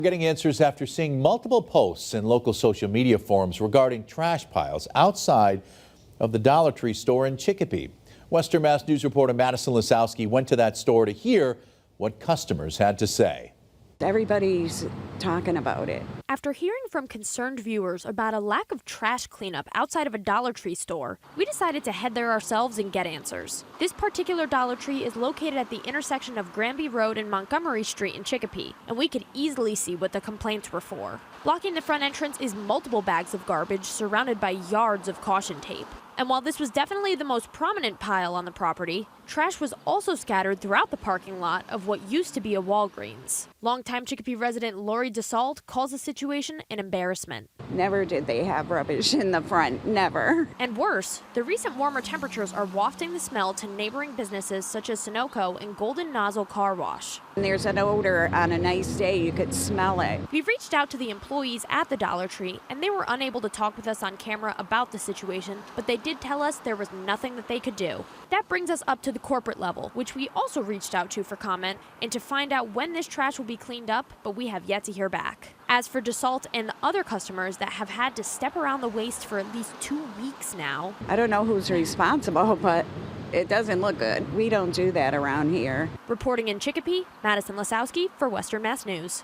Getting answers after seeing multiple posts in local social media forums regarding trash piles outside of the Dollar Tree store in Chicopee. Western Mass News reporter Madison Lisowski went to that store to hear what customers had to say. Everybody's talking about it. After hearing from concerned viewers about a lack of trash cleanup outside of a Dollar Tree store, we decided to head there ourselves and get answers. This particular Dollar Tree is located at the intersection of Granby Road and Montgomery Street in Chicopee, and we could easily see what the complaints were for. Blocking the front entrance is multiple bags of garbage surrounded by yards of caution tape. And while this was definitely the most prominent pile on the property, trash was also scattered throughout the parking lot of what used to be a Walgreens. Longtime Chicopee resident Lori DeSalt calls the situation an embarrassment. Never did they have rubbish in the front, never. And worse, the recent warmer temperatures are wafting the smell to neighboring businesses such as Sunoco and Golden Nozzle Car Wash. And there's an odor on a nice day, you could smell it. We've reached out to the employees at the Dollar Tree, and they were unable to talk with us on camera about the situation, but they did tell us there was nothing that they could do. That brings us up to the corporate level, which we also reached out to for comment and to find out when this trash will be cleaned up, but we have yet to hear back. As for DeSalt and the other customers that have had to step around the waste for at least 2 weeks now, I don't know who's responsible, but it doesn't look good. We don't do that around here. Reporting in Chicopee, Madison Lisowski for Western Mass News.